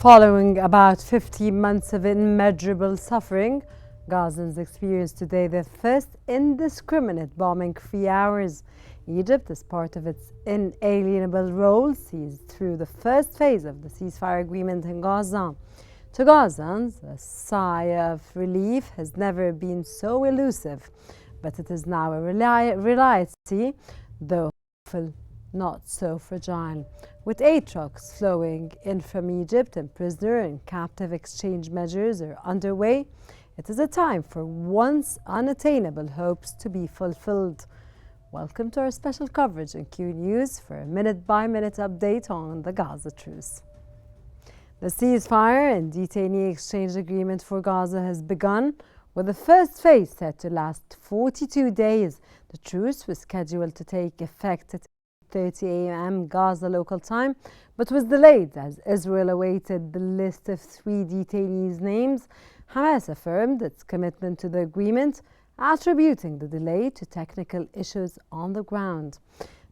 Following about 15 months of immeasurable suffering, Gazans experienced today their first indiscriminate bombing-free hours. Egypt, as part of its inalienable role, sees through the first phase of the ceasefire agreement in Gaza. To Gazans, a sigh of relief has never been so elusive, but it is now a reality, though not so fragile. With aid trucks flowing in from Egypt and prisoner and captive exchange measures are underway, it is a time for once unattainable hopes to be fulfilled. Welcome to our special coverage on Qnews for a minute-by-minute update on the Gaza truce. The ceasefire and detainee exchange agreement for Gaza has begun, with the first phase set to last 42 days. The truce was scheduled to take effect at 8:30 a.m. Gaza local time, but was delayed as Israel awaited the list of 3 detainees' names. Hamas affirmed its commitment to the agreement, attributing the delay to technical issues on the ground.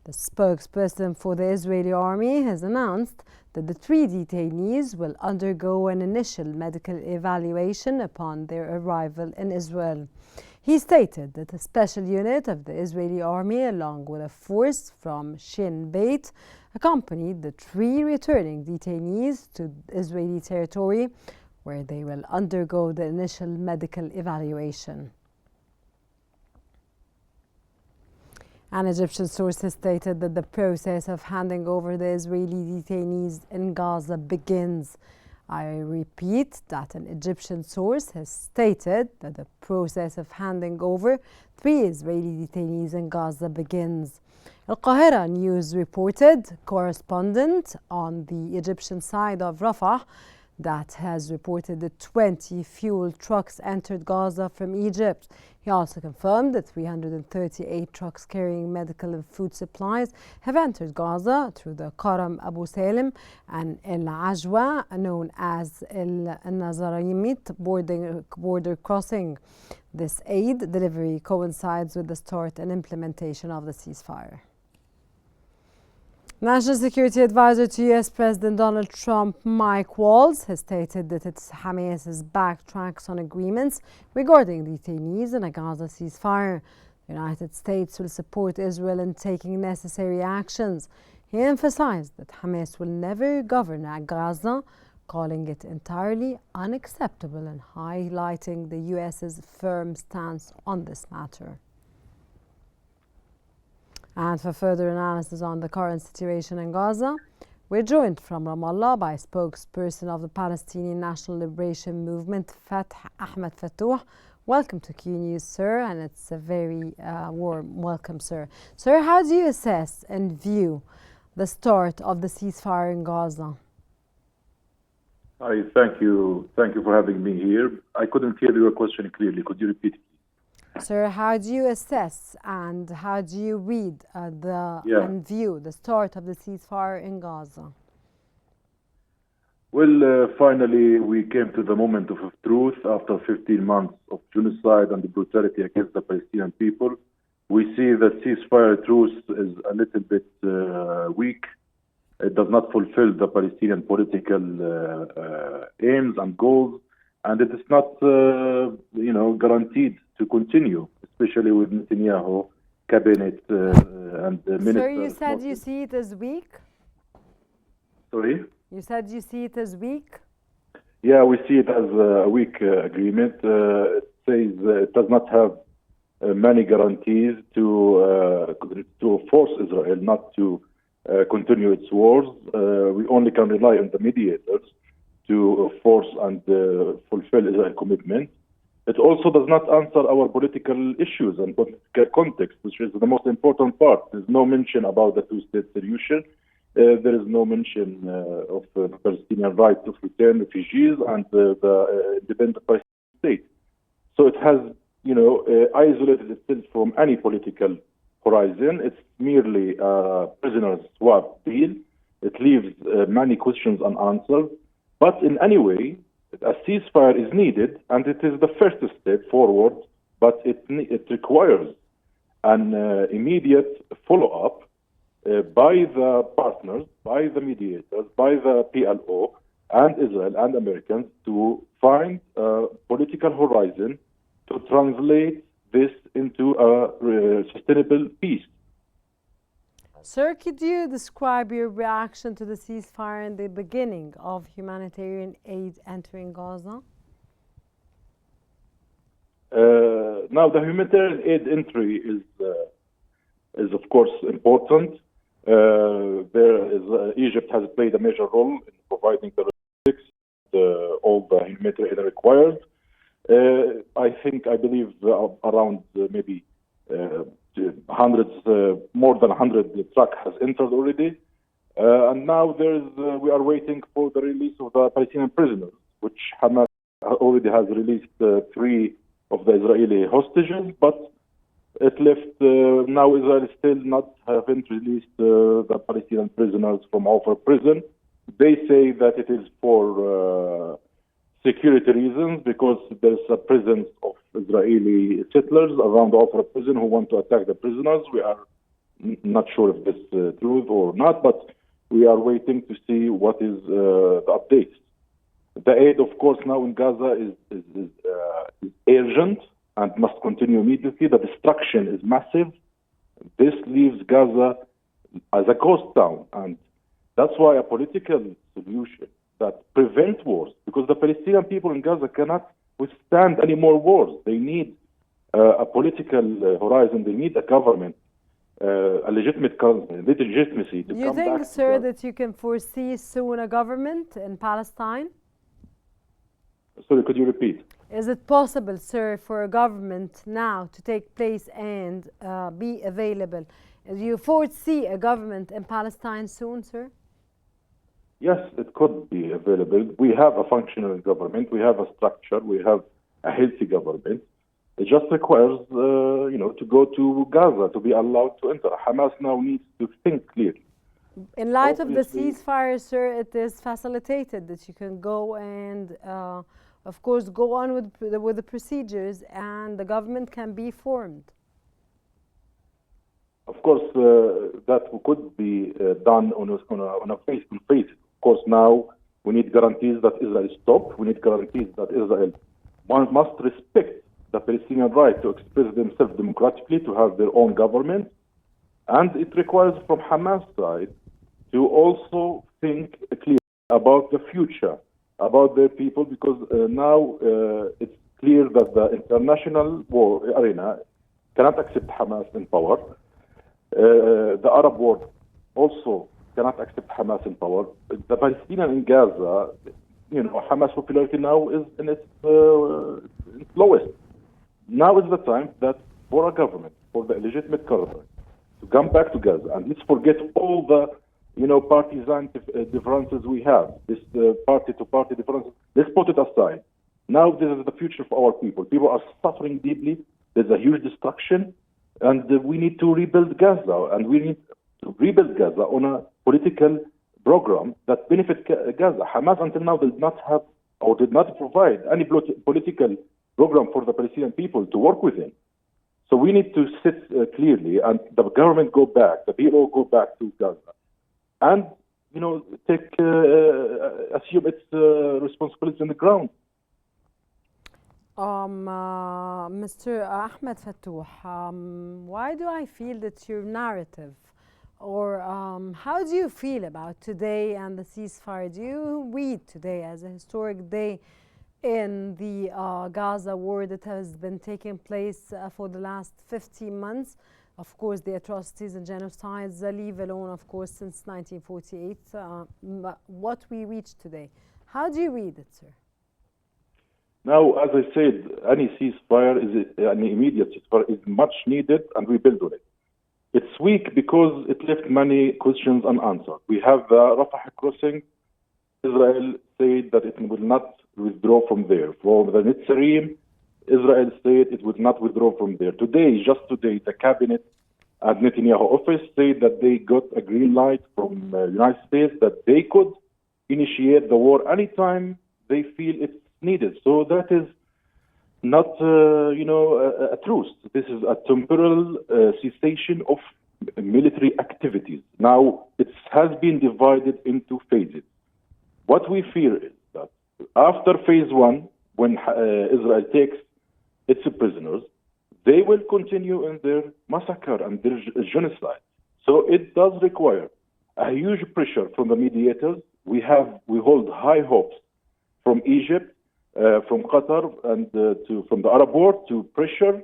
The spokesperson for the Israeli army has announced that the 3 detainees will undergo an initial medical evaluation upon their arrival in Israel. He stated that a special unit of the Israeli army, along with a force from Shin Bet, accompanied the 3 returning detainees to Israeli territory, where they will undergo the initial medical evaluation. An Egyptian source has stated that the process of handing over the Israeli detainees in Gaza begins. I repeat that an Egyptian source has stated that the process of handing over 3 Israeli detainees in Gaza begins. Al-Qahira News reported correspondent on the Egyptian side of Rafah that has reported that 20 fuel trucks entered Gaza from Egypt. He also confirmed that 338 trucks carrying medical and food supplies have entered Gaza through the Karam Abu Salim and El Ajwa, known as El Nazarayimit border crossing. This aid delivery coincides with the start and implementation of the ceasefire. National Security Advisor to U.S. President Donald Trump, Mike Waltz, has stated that Hamas backtracks on agreements regarding detainees in a Gaza ceasefire. The United States will support Israel in taking necessary actions. He emphasized that Hamas will never govern Gaza, calling it entirely unacceptable and highlighting the U.S.'s firm stance on this matter. And for further analysis on the current situation in Gaza, we're joined from Ramallah by spokesperson of the Palestinian National Liberation Movement, Ahmed Fattouh. Welcome to Qnews, sir, and it's a very warm welcome, sir. Sir, how do you assess and view the start of the ceasefire in Gaza? Hi, thank you. Thank you for having me here. I couldn't hear your question clearly. Could you repeat it? Sir, how do you assess and how do you read and view the start of the ceasefire in Gaza? Well, finally, we came to the moment of truth after 15 months of genocide and the brutality against the Palestinian people. We see that ceasefire truce is a little bit weak. It does not fulfill the Palestinian political aims and goals, and it is not, guaranteed to continue, especially with Netanyahu cabinet and the ministers. Sir, you said you see it as weak? Sorry? You said you see it as weak? Yeah, we see it as a weak agreement. It says it does not have many guarantees to force Israel not to continue its wars. We only can rely on the mediators to force and fulfill Israel's commitment. It also does not answer our political issues and political context, which is the most important part. There's no mention about the two-state solution. There is no mention of the Palestinian right to return refugees and the independent Palestinian state. So it has, isolated itself from any political horizon. It's merely a prisoner swap deal. It leaves many questions unanswered. But in any way, a ceasefire is needed, and it is the first step forward, but it requires an immediate follow-up by the partners, by the mediators, by the PLO, and Israel and Americans to find a political horizon to translate this into a sustainable peace. Sir, could you describe your reaction to the ceasefire and the beginning of humanitarian aid entering Gaza? Now, the humanitarian aid entry is of course important. Egypt has played a major role in providing the logistics, all the humanitarian aid required. I believe around maybe more than 100 trucks has entered already. And now we are waiting for the release of the Palestinian prisoners, which Hamas already has released 3 of the Israeli hostages, but it left, now Israel still haven't released the Palestinian prisoners from Ofra prison. They say that it is for security reasons, because there's a presence of Israeli settlers around the Ofra prison who want to attack the prisoners. We are not sure if this is true or not, but we are waiting to see what is the updates. The aid, of course, now in Gaza is urgent and must continue immediately. The destruction is massive. This leaves Gaza as a ghost town, and that's why a political solution that prevents wars, because the Palestinian people in Gaza cannot withstand any more wars. They need a political horizon. They need a government, a legitimate government, legitimacy to come back. You think, sir, that you can foresee soon a government in Palestine? Sorry, could you repeat? Is it possible, sir, for a government now to take place and be available? Do you foresee a government in Palestine soon, sir? Yes, it could be available. We have a functional government. We have a structure. We have a healthy government. It just requires, to go to Gaza to be allowed to enter. Hamas now needs to think clearly. In light of the ceasefire, sir, it is facilitated that you can go and, of course, go on with the procedures, and the government can be formed. Of course, that could be done on a phase. Of course, now we need guarantees that Israel stops. We need guarantees that Israel must respect the Palestinian right to express themselves democratically, to have their own government. And it requires from Hamas' side to also think clearly about the future, about their people, because now it's clear that the international war arena cannot accept Hamas in power. The Arab world also cannot accept Hamas in power. The Palestinian in Gaza, Hamas popularity now is in its lowest. Now is the time that for a government, for the legitimate government, to come back to Gaza, and let's forget all the partisan differences we have, this party-to-party differences. Let's put it aside. Now this is the future for our people. People are suffering deeply. There's a huge destruction, and we need to rebuild Gaza, and we need to rebuild Gaza on a political program that benefits Gaza. Hamas until now did not have or did not provide any political program for the Palestinian people to work within. So we need to sit clearly, and the government go back, the PLO go back to Gaza, and assume its responsibility on the ground. Mr. Ahmed Fattouh, why do I feel that your narrative, or how do you feel about today and the ceasefire? Do you read today as a historic day in the Gaza war that has been taking place for the last 15 months? Of course, the atrocities and genocides, leave alone, of course, since 1948. What we reach today, how do you read it, sir? Now, as I said, any ceasefire, any immediate ceasefire is much needed, and we build on it. It's weak because it left many questions unanswered. We have the Rafah crossing. Israel said that it will not withdraw from there. For the Netzarim, Israel said it would not withdraw from there. Just today, the cabinet at Netanyahu office said that they got a green light from the United States that they could initiate the war anytime they feel it's needed. So that is not, a truce. This is a temporal cessation of military activities. Now, it has been divided into phases. What we fear is that after phase one, when Israel takes its prisoners, they will continue in their massacre and their genocide. So it does require a huge pressure from the mediators. We hold high hopes from Egypt, from Qatar, and from the Arab world to pressure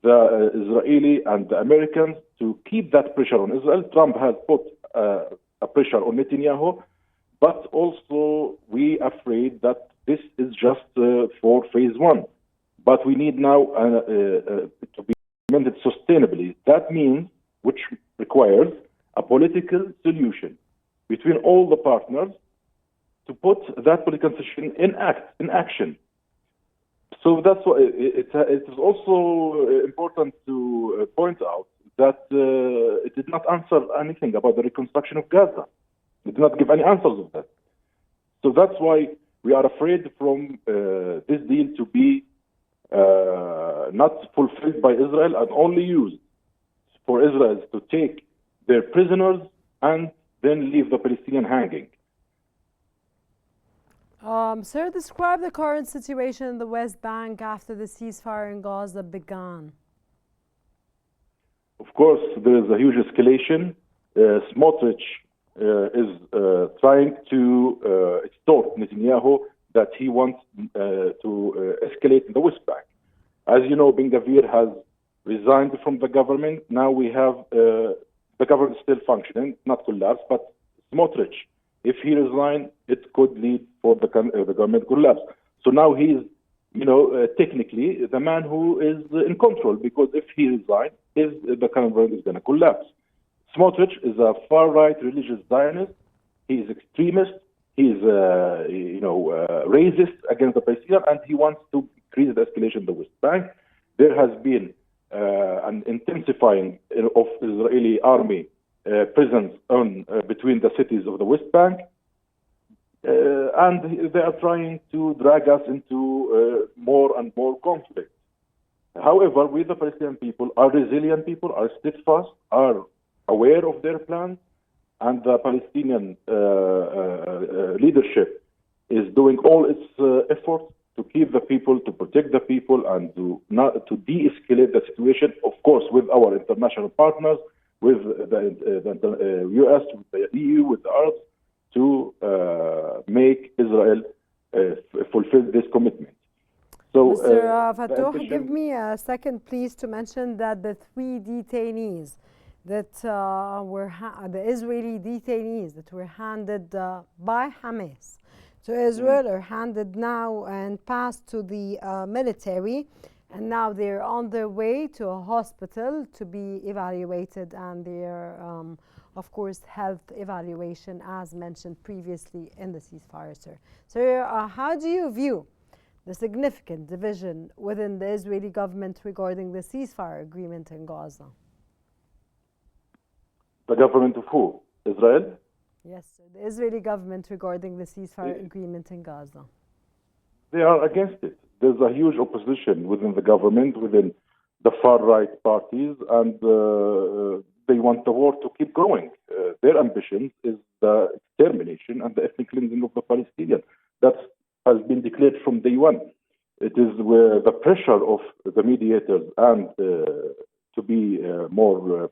the Israeli and the Americans to keep that pressure on Israel. Trump has put a pressure on Netanyahu, but also we are afraid that this is just for phase one. But we need now to be implemented sustainably. That means, which requires a political solution between all the partners to put that political solution in action. So that's why it is also important to point out that it did not answer anything about the reconstruction of Gaza. It did not give any answers of that. So that's why we are afraid from this deal to be not fulfilled by Israel and only used for Israel to take their prisoners and then leave the Palestinian hanging. Sir, describe the current situation in the West Bank after the ceasefire in Gaza began. Of course, there is a huge escalation. Smotrich is trying to extort Netanyahu that he wants to escalate in the West Bank. As you know, Ben Gvir has resigned from the government. Now we have the government still functioning, not collapsed, but Smotrich, if he resigns, it could lead for the government collapse. So now he is, technically the man who is in control, because if he resigns, the government is going to collapse. Smotrich is a far-right religious Zionist. He is extremist. He is, racist against the Palestinians, and he wants to increase the escalation in the West Bank. There has been an intensifying of Israeli army presence between the cities of the West Bank, and they are trying to drag us into more and more conflict. However, we, the Palestinian people, are resilient people, are steadfast, are aware of their plans, and the Palestinian leadership is doing all its efforts to keep the people, to protect the people, and to de-escalate the situation, of course, with our international partners, with the US, with the EU, with the Arabs, to make Israel fulfill this commitment. So, Mr. Fattouh, give me a second, please, to mention that the 3 detainees that were the Israeli detainees that were handed by Hamas to Israel are handed now and passed to the military, and now they're on their way to a hospital to be evaluated, and their, of course, health evaluation as mentioned previously in the ceasefire, sir. So how do you view the significant division within the Israeli government regarding the ceasefire agreement in Gaza? The government of who? Israel? Yes, sir. The Israeli government regarding the ceasefire agreement in Gaza. They are against it. There's a huge opposition within the government, within the far-right parties, and they want the war to keep going. Their ambition is the extermination and the ethnic cleansing of the Palestinians. That has been declared from day one. It is where the pressure of the mediators and to be more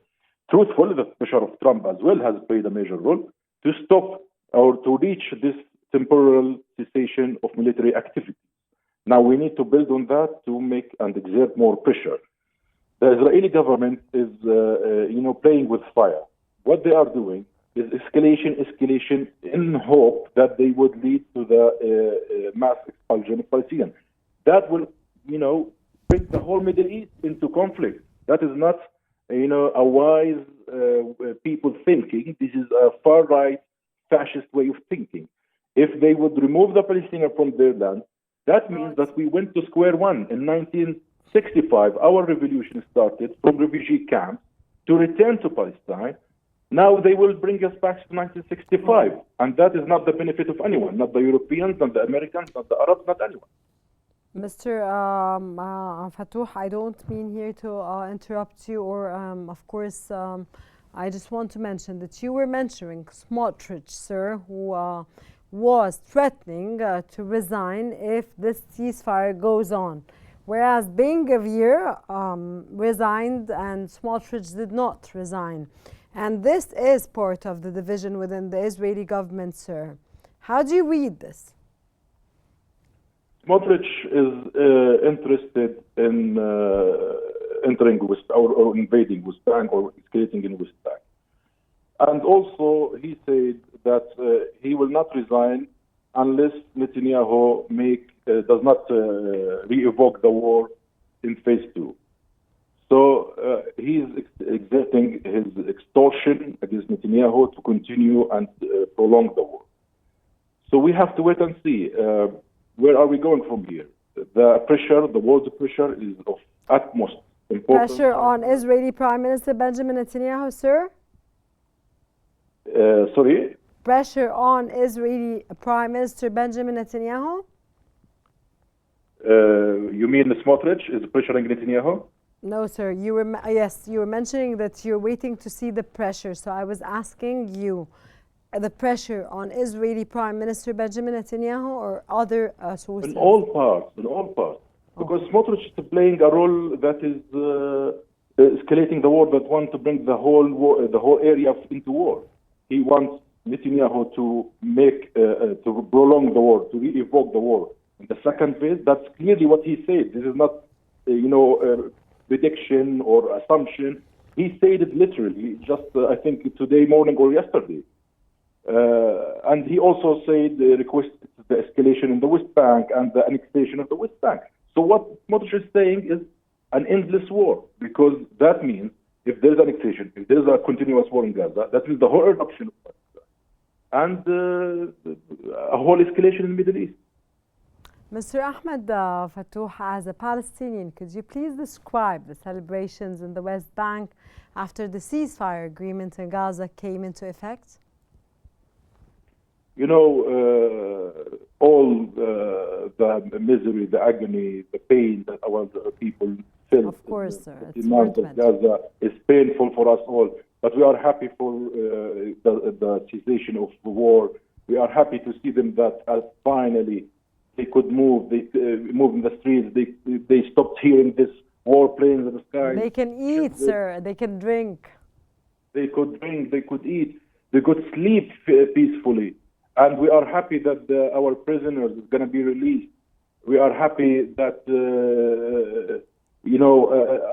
truthful, the pressure of Trump as well has played a major role to stop or to reach this temporal cessation of military activity. Now we need to build on that to make and exert more pressure. The Israeli government is, playing with fire. What they are doing is escalation in hope that they would lead to the mass expulsion of Palestinians. That will, bring the whole Middle East into conflict. That is not, a wise people thinking. This is a far-right fascist way of thinking. If they would remove the Palestinians from their land, that means that we went to square one. In 1965, our revolution started from refugee camps to return to Palestine. Now they will bring us back to 1965. And that is not the benefit of anyone, not the Europeans, not the Americans, not the Arabs, not anyone. Mr. Fattouh, I don't mean here to interrupt you, or of course, I just want to mention that you were mentioning Smotrich, sir, who was threatening to resign if this ceasefire goes on, whereas Ben Gvir resigned and Smotrich did not resign. And this is part of the division within the Israeli government, sir. How do you read this? Smotrich is interested in entering or invading West Bank or escalating in West Bank. And also, he said that he will not resign unless Netanyahu does not re-evoke the war in phase 2. So he's exerting his extortion against Netanyahu to continue and prolong the war. So we have to wait and see. Where are we going from here? The pressure, the world's pressure is of utmost importance. Pressure on Israeli Prime Minister Benjamin Netanyahu, sir? Sorry? Pressure on Israeli Prime Minister Benjamin Netanyahu? You mean Smotrich is pressuring Netanyahu? No, sir. You were mentioning that you're waiting to see the pressure. So I was asking you, the pressure on Israeli Prime Minister Benjamin Netanyahu or other sources? In all parts. Because Smotrich is playing a role that is escalating the war, that wants to bring the whole area into war. He wants Netanyahu to to prolong the war, to re-evoke the war. In the second phase, that's clearly what he said. This is not, prediction or assumption. He said it literally, just I think today morning or yesterday. And he also said requested the escalation in the West Bank and the annexation of the West Bank. So what Smotrich is saying is an endless war, because that means if there is annexation, if there is a continuous war in Gaza, that means the whole eruption of Gaza and a whole escalation in the Middle East. Mr. Ahmed Fattouh, as a Palestinian, could you please describe the celebrations in the West Bank after the ceasefire agreement in Gaza came into effect? All the misery, the agony, the pain that our people felt. Of course, sir. In the month of Gaza is painful for us all. But we are happy for the cessation of the war. We are happy to see them that finally they could move. They move in the streets. They stopped hearing this war planes in the sky. They can eat, sir. They can drink. They could drink. They could eat. They could sleep peacefully. And we are happy that our prisoners is going to be released. We are happy that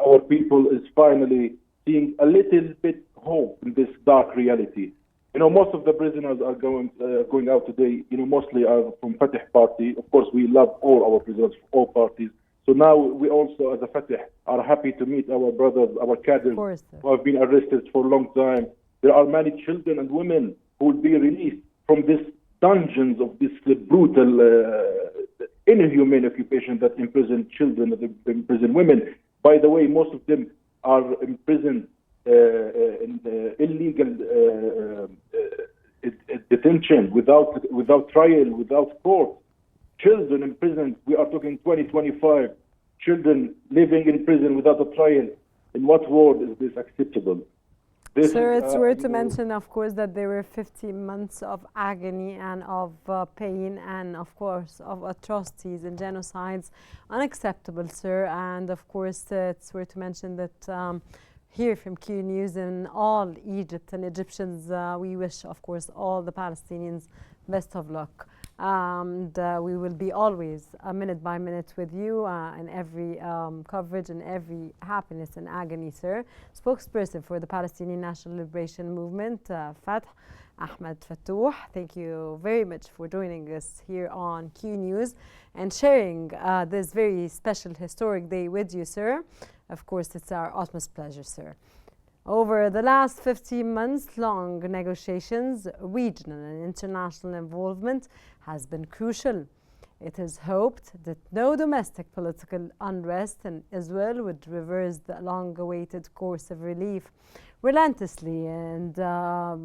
our people is finally seeing a little bit hope in this dark reality. Most of the prisoners are going out today. Mostly are from Fatah party. Of course, we love all our prisoners from all parties. So now we also, as a Fatah, are happy to meet our brothers, our cadres who have been arrested for a long time. There are many children and women who will be released from this dungeons of this brutal, inhumane occupation that imprison children, that imprison women. By the way, most of them are imprisoned in illegal detention, without trial, without court. Children in prison, we are talking 2025. Children living in prison without a trial. In what world is this acceptable? Sir, it's worth to mention, of course, that there were 15 months of agony and of pain and, of course, of atrocities and genocides. Unacceptable, sir. And, of course, it's worth to mention that here from Qnews and all Egypt and Egyptians, we wish, of course, all the Palestinians best of luck. And we will be always minute by minute with you in every coverage and every happiness and agony, sir. Spokesperson for the Palestinian National Liberation Movement, Fath Ahmed Fattouh, thank you very much for joining us here on Qnews and sharing this very special historic day with you, sir. Of course, it's our utmost pleasure, sir. Over the last 15 months, long negotiations, regional and international involvement has been crucial. It is hoped that no domestic political unrest in Israel would reverse the long-awaited course of relief. Relentlessly and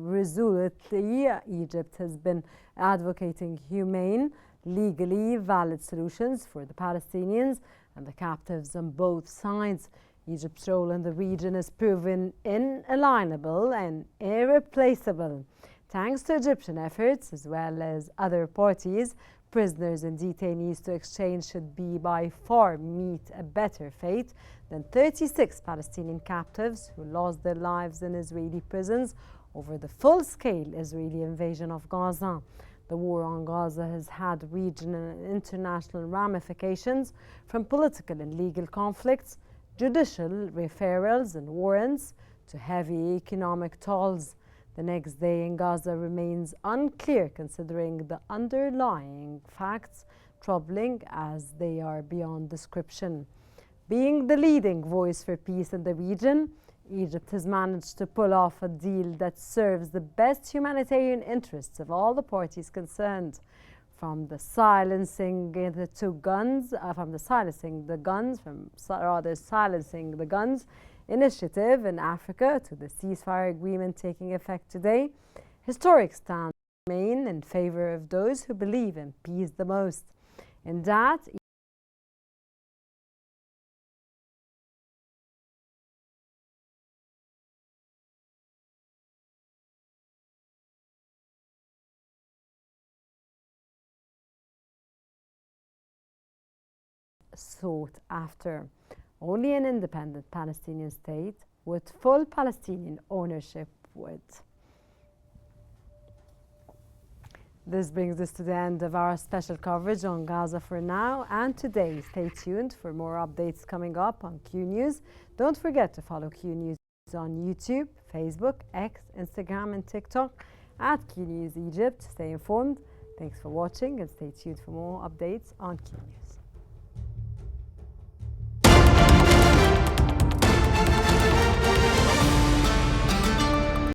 resolutely, Egypt has been advocating humane, legally valid solutions for the Palestinians and the captives on both sides. Egypt's role in the region is proven inalienable and irreplaceable. Thanks to Egyptian efforts, as well as other parties, prisoners and detainees to exchange should be by far meet a better fate than 36 Palestinian captives who lost their lives in Israeli prisons over the full-scale Israeli invasion of Gaza. The war on Gaza has had regional and international ramifications, from political and legal conflicts, judicial referrals and warrants, to heavy economic tolls. The next day in Gaza remains unclear, considering the underlying facts, troubling as they are beyond description. Being the leading voice for peace in the region, Egypt has managed to pull off a deal that serves the best humanitarian interests of all the parties concerned. From silencing the guns initiative in Africa to the ceasefire agreement taking effect today, historic stands remain in favor of those who believe in peace the most. In that, sought after only an independent Palestinian state with full Palestinian ownership would. This brings us to the end of our special coverage on Gaza for now and today. Stay tuned for more updates coming up on Qnews. Don't forget to follow Qnews on YouTube, Facebook, X, Instagram and TikTok at Qnews Egypt. Stay informed. Thanks for watching and stay tuned for more updates on Qnews.